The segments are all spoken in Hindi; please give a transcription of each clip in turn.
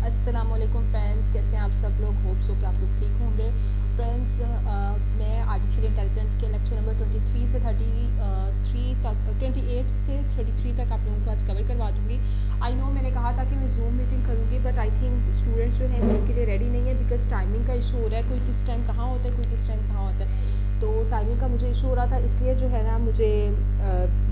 अस्सलाम वालेकुम फ्रेंड्स, कैसे हैं आप सब लोग। होप सो कि आप लोग ठीक होंगे। फ्रेंड्स, मैं आर्टिफिशियल इंटेलिजेंस के लेक्चर नंबर 23 से 33 तक 28 से 33 तक आप लोगों को आज कवर करवा दूँगी। आई नो मैंने कहा था कि मैं जूम मीटिंग करूँगी, बट आई थिंक स्टूडेंट्स जो हैं वो इसके लिए रेडी नहीं है, बिकॉज टाइमिंग का इशू हो रहा है। कोई किस टाइम कहाँ होता है, कोई किस टाइम कहाँ होता है, तो टाइमिंग का मुझे इशू हो रहा था, इसलिए जो है ना मुझे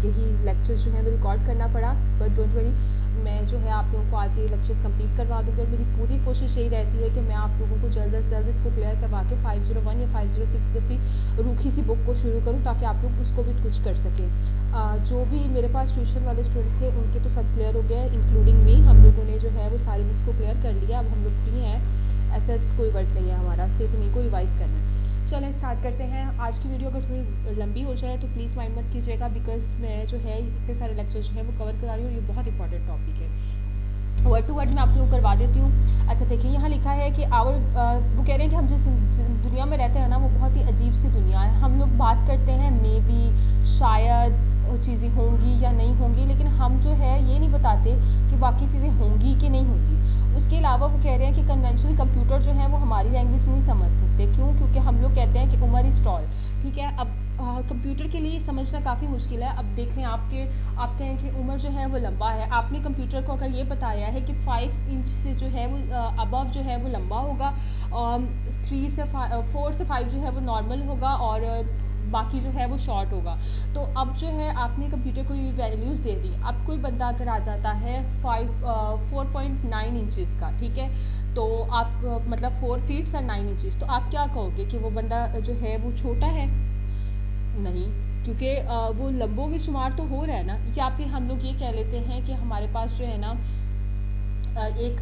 यही लेक्चर्स जो है वो रिकॉर्ड करना पड़ा। बट डोंट वरी, मैं जो है आप लोगों को आज ये लेक्चर्स कंप्लीट करवा दूँगी, और मेरी पूरी कोशिश यही रहती है कि मैं आप लोगों को जल्द से जल्द इसको क्लियर करवा के 501 या 506 जैसी रूखी सी बुक को शुरू करूँ, ताकि आप लोग उसको भी कुछ कर सकें। जो भी मेरे पास ट्यूशन वाले स्टूडेंट थे उनके तो सब क्लियर हो गया, इंक्लूडिंग मी। हम लोगों ने जो है वो सारी बुक्स को क्लियर कर लिया। अब हम लोग फ्री हैं, ऐसा कोई वर्क नहीं है हमारा, सिर्फ इन्हीं को रिवाइज़ करना है। चलें स्टार्ट करते हैं। आज की वीडियो अगर थोड़ी लंबी हो जाए तो प्लीज़ माइंड मत कीजिएगा, बिकॉज मैं जो है इतने सारे लेक्चर्स जो है वो कवर करा रही हूँ, और ये बहुत इंपॉर्टेंट टॉपिक है। वर्ड टू वर्ड मैं आप लोगों को करवा देती हूँ। अच्छा देखिए, यहाँ लिखा है कि वो कह रहे हैं कि हम जिस दुनिया में रहते हैं ना, वो बहुत ही अजीब सी दुनिया है। हम लोग बात करते हैं मे बी, शायद चीज़ें होंगी या नहीं होंगी, लेकिन हम जो है ये नहीं बताते कि बाकी चीज़ें होंगी कि नहीं होंगी। उसके अलावा वो कह रहे हैं कि कन्वेंशनल कंप्यूटर जो है वो हमारी लैंग्वेज नहीं समझ सकते। क्यों? क्योंकि हम लोग कहते हैं कि उमर इज़ टॉल। ठीक है, अब कंप्यूटर के लिए समझना काफ़ी मुश्किल है। अब देख लें, आप कहें कि उमर जो है वो लंबा है। आपने कंप्यूटर को अगर ये बताया है कि 5 इंच से जो है वो अबव जो है वो लंबा होगा, 4 से 5 जो है वो नॉर्मल होगा, और बाकी जो है वो शॉर्ट होगा। तो अब जो है आपने कंप्यूटर को ये वैल्यूज़ दे दी। अब कोई बंदा अगर आ जाता है 4.9 इंचज़ का, ठीक है, तो आप मतलब 4 फीट्स और 9 इंचज़, तो आप क्या कहोगे कि वो बंदा जो है वो छोटा है? नहीं, क्योंकि वो लंबों में शुमार तो हो रहा है ना। या फिर हम लोग ये कह लेते हैं कि हमारे पास जो है ना एक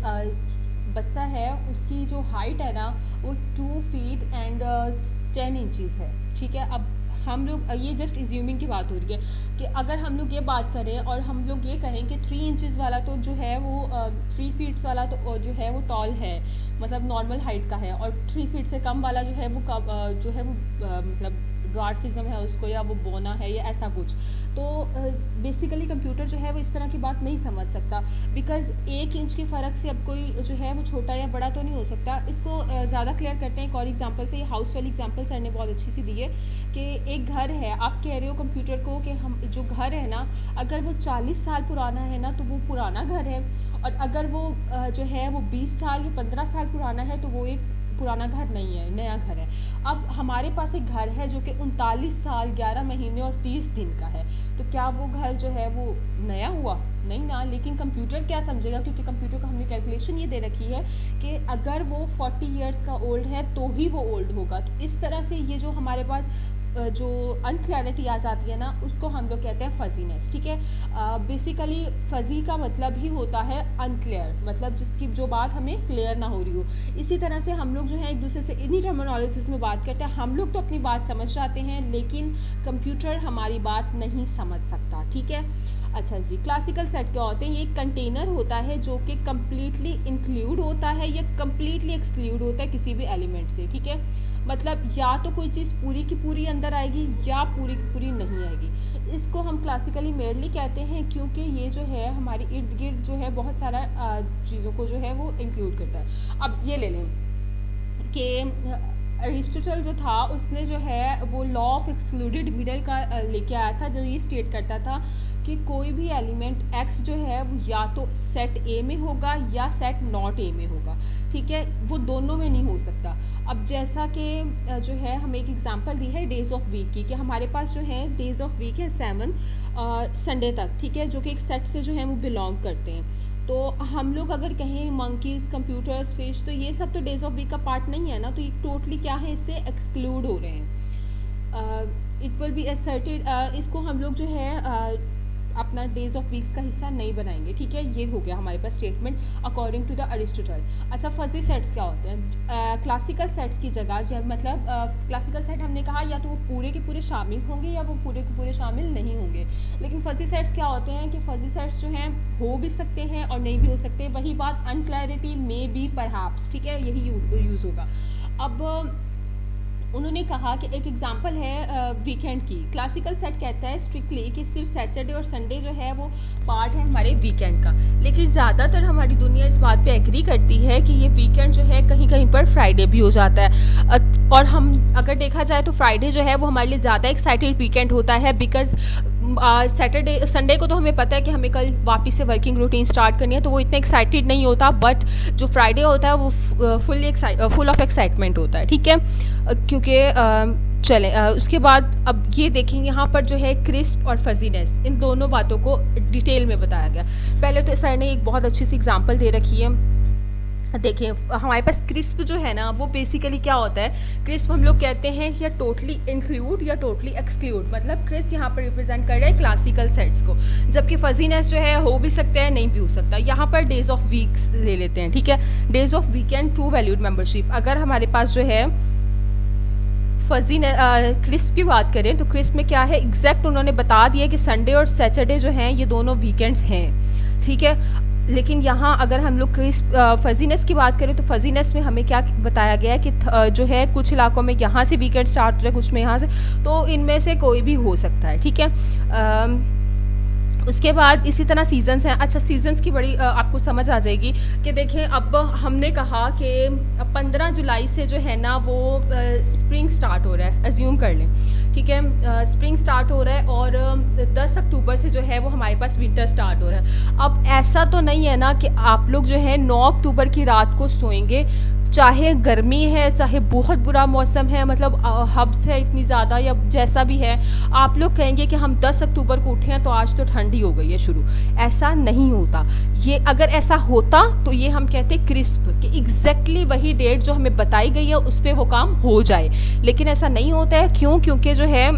बच्चा है, उसकी जो हाइट है ना वो 2 फीट एंड 10 इंचज़ है। ठीक है, अब हम लोग ये जस्ट इज्यूमिंग की बात हो रही है कि अगर हम लोग ये बात करें और हम लोग ये कहें कि 3 इंचज़ वाला तो जो है वो 3 फीट्स वाला तो जो है वो टॉल है, मतलब नॉर्मल हाइट का है, और 3 फीट से कम वाला जो है वो जो है वो मतलब ड्वार्फिज्म है उसको, या वो बोना है, या ऐसा कुछ। तो बेसिकली कंप्यूटर जो है वो इस तरह की बात नहीं समझ सकता, बिकॉज़ 1 इंच के फ़र्क से अब कोई जो है वो छोटा या बड़ा तो नहीं हो सकता। इसको ज़्यादा क्लियर करते हैं एक और एग्जांपल से। ये हाउस वाली एग्जांपल सर ने बहुत अच्छी सी दी है कि एक घर है, आप कह रहे हो कंप्यूटर को कि हम जो घर है ना, अगर वो 40 साल पुराना है ना तो वो पुराना घर है, और अगर वो जो है वो 20 साल या 15 साल पुराना है तो वो एक पुराना घर नहीं है, नया घर है। अब हमारे पास एक घर है जो कि 39 साल 11 महीने और 30 दिन का है, तो क्या वो घर जो है वो नया हुआ? नहीं ना। लेकिन कंप्यूटर क्या समझेगा, क्योंकि कंप्यूटर को हमने कैलकुलेशन ये दे रखी है कि अगर वो 40 इयर्स का ओल्ड है तो ही वो ओल्ड होगा। तो इस तरह से ये जो हमारे पास जो अनक्लैरिटी आ जाती है ना, उसको हम लोग कहते हैं फजीनेस। ठीक है, बेसिकली फजी का मतलब ही होता है अनक्लियर, मतलब जिसकी जो बात हमें क्लियर ना हो रही हो। इसी तरह से हम लोग जो है एक दूसरे से इन्हीं टर्मिनोलॉजीज़ में बात करते हैं। हम लोग तो अपनी बात समझ जाते हैं, लेकिन कंप्यूटर हमारी बात नहीं समझ सकता। ठीक है, अच्छा जी, क्लासिकल सेट क्या होते हैं? ये एक कंटेनर होता है जो कि कम्प्लीटली इंक्लूड होता है या कम्प्लीटली एक्सक्लूड होता है किसी भी एलिमेंट से। ठीक है, मतलब या तो कोई चीज़ पूरी की पूरी अंदर आएगी या पूरी की पूरी नहीं आएगी। इसको हम क्लासिकली मेयरली कहते हैं, क्योंकि ये जो है हमारी इर्द गिर्द जो है बहुत सारा चीज़ों को जो है वो इंक्लूड करता है। अब ये ले लें कि अरिस्टोटल जो था उसने जो है वो लॉ ऑफ एक्सक्लूडेड मिडल का लेके आया था, जो ये स्टेट करता था कि कोई भी एलिमेंट x जो है वो या तो सेट ए में होगा या सेट नॉट ए में होगा। ठीक है, वो दोनों में नहीं हो सकता। अब जैसा कि जो है हमें एक एग्जांपल दी है डेज़ ऑफ वीक की, कि हमारे पास जो है डेज़ ऑफ वीक है 7 संडे तक। ठीक है, जो कि एक सेट से जो है वो बिलोंग करते हैं। तो हम लोग अगर कहें मंकीज़, कंप्यूटर्स, फिश, तो ये सब तो डेज़ ऑफ वीक का पार्ट नहीं है ना, तो ये टोटली क्या है, इससे एक्सक्लूड हो रहे हैं। इट विल बी असर्टेड, इसको हम लोग जो है अपना डेज़ ऑफ वीक्स का हिस्सा नहीं बनाएंगे। ठीक है, ये हो गया हमारे पास statement according to the Aristotle. अच्छा, फजी सेट्स क्या होते हैं? क्लासिकल सेट्स की जगह, मतलब क्लासिकल सेट हमने कहा या तो वो पूरे के पूरे शामिल होंगे या वो पूरे के पूरे शामिल नहीं होंगे। लेकिन फजी सेट्स क्या होते हैं कि फजी सेट्स जो हैं हो भी सकते हैं और नहीं भी हो सकते। वही बात अनक्लैरिटी में बी परहैप्स। ठीक है, यही यूज़ होगा। अब उन्होंने कहा कि एक एग्जांपल है वीकेंड की। क्लासिकल सेट कहता है स्ट्रिक्टली कि सिर्फ सैटरडे और संडे जो है वो पार्ट है हमारे वीकेंड का, लेकिन ज़्यादातर हमारी दुनिया इस बात पे एग्री करती है कि ये वीकेंड जो है कहीं कहीं पर फ्राइडे भी हो जाता है। और हम अगर देखा जाए तो फ्राइडे जो है वो हमारे लिए ज़्यादा एक्साइटेड वीकेंड होता है, बिकॉज सैटरडे संडे को तो हमें पता है कि हमें कल वापस से वर्किंग रूटीन स्टार्ट करनी है, तो वो इतना एक्साइटेड नहीं होता, बट जो फ्राइडे होता है वो फुल ऑफ एक्साइटमेंट होता है, ठीक है। क्योंकि चलें उसके बाद अब ये देखेंगे यहाँ पर जो है क्रिस्प और फजीनेस, इन दोनों बातों को डिटेल में बताया गया। पहले तो सर ने एक बहुत अच्छी सी एग्जांपल दे रखी है। देखिए हमारे पास क्रिस्प जो है ना वो बेसिकली क्या होता है, क्रिस्प हम लोग कहते हैं या टोटली इंक्लूड या टोटली एक्सक्लूड, मतलब क्रिस्प यहाँ पर रिप्रेजेंट कर रहा है क्लासिकल सेट्स को, जबकि फजीनेस जो है हो भी सकता है नहीं भी हो सकता। यहाँ पर डेज ऑफ वीक्स ले लेते हैं, ठीक है। Days of weekend to valued membership, अगर हमारे पास जो है फजी क्रिस्प की बात करें तो क्रिस्प में क्या है एग्जैक्ट उन्होंने बता दिया कि संडे और सैटरडे जो हैं ये दोनों वीकेंड्स हैं, ठीक है। लेकिन यहाँ अगर हम लोग क्रिस्प फजीनेस की बात करें तो फजीनेस में हमें क्या बताया गया है कि जो है कुछ इलाकों में यहाँ से वीकेंड स्टार्ट हो रहा है, कुछ में यहाँ से, तो इनमें से कोई भी हो सकता है, ठीक है। उसके बाद इसी तरह सीजन्स हैं। अच्छा, सीजन्स की बड़ी आपको समझ आ जाएगी कि देखें अब हमने कहा कि 15 जुलाई से जो है ना वो स्प्रिंग स्टार्ट हो रहा है, अज्यूम कर लें, ठीक है। स्प्रिंग स्टार्ट हो रहा है और 10 अक्टूबर से जो है वो हमारे पास विंटर स्टार्ट हो रहा है। अब ऐसा तो नहीं है ना कि आप लोग जो है 9 अक्टूबर की रात को सोएंगे, चाहे गर्मी है चाहे बहुत बुरा मौसम है, मतलब हब्स है इतनी ज़्यादा या जैसा भी है, आप लोग कहेंगे कि हम 10 अक्टूबर को उठे हैं तो आज तो ठंडी हो गई है शुरू। ऐसा नहीं होता। ये अगर ऐसा होता तो ये हम कहते क्रिस्प कि एग्जैक्टली वही डेट जो हमें बताई गई है उस पर वो काम हो जाए, लेकिन ऐसा नहीं होता है। क्यों? क्योंकि जो है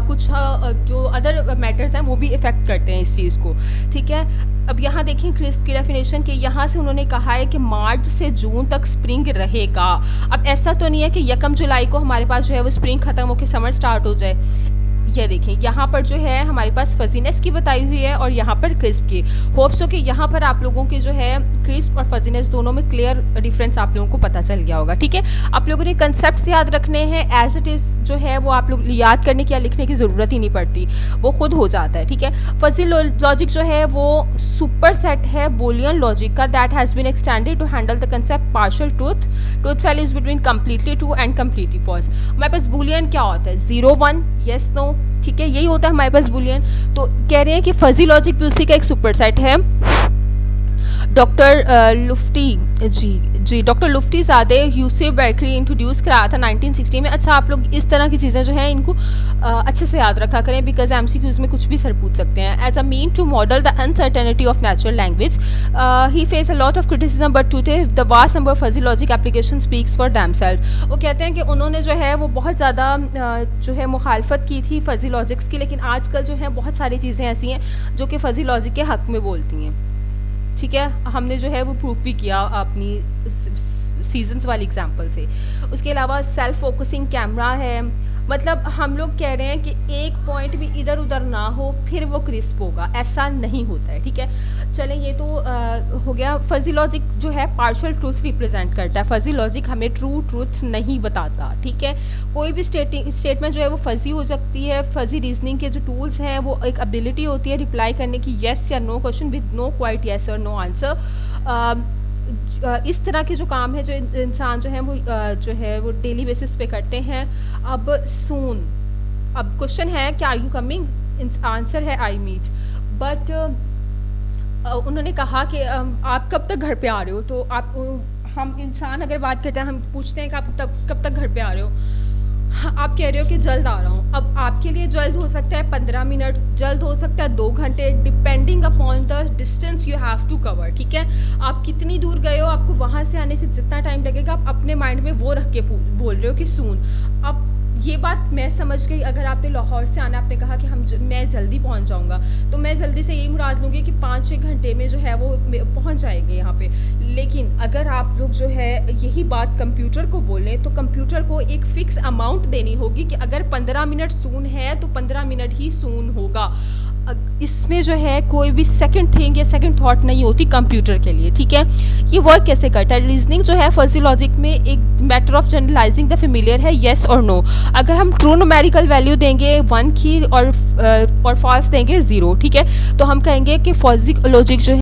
कुछ जो अदर मैटर्स हैं वो भी इफ़ेक्ट करते हैं इस चीज़ को, ठीक है। अब यहाँ देखें क्रिस्प की डेफिनेशन कि यहाँ से उन्होंने कहा है कि मार्च से जून तक स्प्रिंग रहेगा। अब ऐसा तो नहीं है कि 1 जुलाई को हमारे पास जो है वो स्प्रिंग ख़त्म होकर समर स्टार्ट हो जाए। ये देखें यहाँ पर जो है हमारे पास फजीनेस की बताई हुई है और यहाँ पर क्रिस्प की। होप्स हो कि यहाँ पर आप लोगों के जो है क्रिस्प और फजीनेस दोनों में क्लियर डिफरेंस आप लोगों को पता चल गया होगा, ठीक है। आप लोगों ने कंसेप्ट्स याद रखने हैं, एज इट इज़ जो है वो आप लोग याद करने की या लिखने की ज़रूरत ही नहीं पड़ती, वो खुद हो जाता है, ठीक है। फजी लॉजिक जो है वो सुपर सेट है बूलियन लॉजिक का, that has been extended to handle the concept partial truth values between completely true and completely false. हमारे पास बूलियन क्या होता है? 0 1 येस नो, ठीक है, यही होता है हमारे पास बुलियन। तो कह रहे हैं कि फजी लॉजिक भी उसी का एक सुपर सेट है। डॉक्टर डॉक्टर लुफ्टी ज़ादे यूसेफ बैकरी इंट्रोड्यूस कराया था 1960 में। अच्छा, आप लोग इस तरह की चीज़ें जो हैं इनको अच्छे से याद रखा करें, बिकॉज MCQs में कुछ भी सर पूछ सकते हैं। As a mean to model the uncertainty of natural language he face a lot of criticism but today the vast number of fuzzy logic application speaks for themself. वो कहते हैं कि उन्होंने जो है वो बहुत ज़्यादा जो है मुखालफत की थी फजी लॉजिक्स की, लेकिन आजकल जो है बहुत सारी चीज़ें ऐसी हैं जो कि फजी लॉजिक के हक़ में बोलती हैं, ठीक है। हमने जो है वो प्रूफ भी किया अपनी सीजन्स वाली एग्जांपल से। उसके अलावा सेल्फ फोकसिंग कैमरा है, मतलब हम लोग कह रहे हैं कि एक पॉइंट भी इधर उधर ना हो फिर वो क्रिस्प होगा, ऐसा नहीं होता है, ठीक है। चलें, ये तो हो गया। फजी लॉजिक जो है पार्शियल ट्रूथ रिप्रेजेंट करता है, फजी लॉजिक हमें ट्रू ट्रूथ नहीं बताता, ठीक है। कोई भी स्टेटमेंट जो है वो फजी हो सकती है। फजी रीजनिंग के जो टूल्स हैं वो एक एबिलिटी होती है रिप्लाई करने की, येस या no question with no quite yes और नो आंसर। इस तरह के जो काम है जो इंसान जो है वो डेली बेसिस पे करते हैं। अब सून, अब क्वेश्चन है कि आर यू कमिंग, आंसर है आई मीट, बट उन्होंने कहा कि आप कब तक घर पे आ रहे हो, तो हम इंसान अगर बात करते हैं हम पूछते हैं कि आप कब तक घर पे आ रहे हो, आप कह रहे हो कि जल्द आ रहा हूँ। अब आपके लिए जल्द हो सकता है 15 मिनट, जल्द हो सकता है 2 घंटे, depending upon the distance you have to cover, ठीक है। आप कितनी दूर गए हो, आपको वहाँ से आने से जितना टाइम लगेगा आप अपने माइंड में वो रख के बोल रहे हो कि सून। अब ये बात मैं समझ गई, अगर आपने लाहौर से आना, आपने कहा कि मैं जल्दी पहुंच जाऊंगा, तो मैं जल्दी से यही मुराद लूँगी कि 5-6 घंटे में जो है वो पहुंच जाएंगे यहाँ पे। लेकिन अगर आप लोग जो है यही बात कंप्यूटर को बोलें तो कंप्यूटर को एक फ़िक्स अमाउंट देनी होगी कि अगर 15 मिनट सून है तो 15 मिनट ही सून होगा। इसमें जो है कोई भी सेकंड थिंग या सेकंड थॉट नहीं होती कंप्यूटर के लिए, ठीक है। ये वर्क कैसे करता है? रीजनिंग जो है फजी लॉजिक में एक matter of generalizing the familiar है, येस और नो। अगर हम ट्रू न्यूमेरिकल वैल्यू देंगे 1 की और फॉल्स देंगे 0, ठीक है, तो हम कहेंगे कि फजी लॉजिक जो है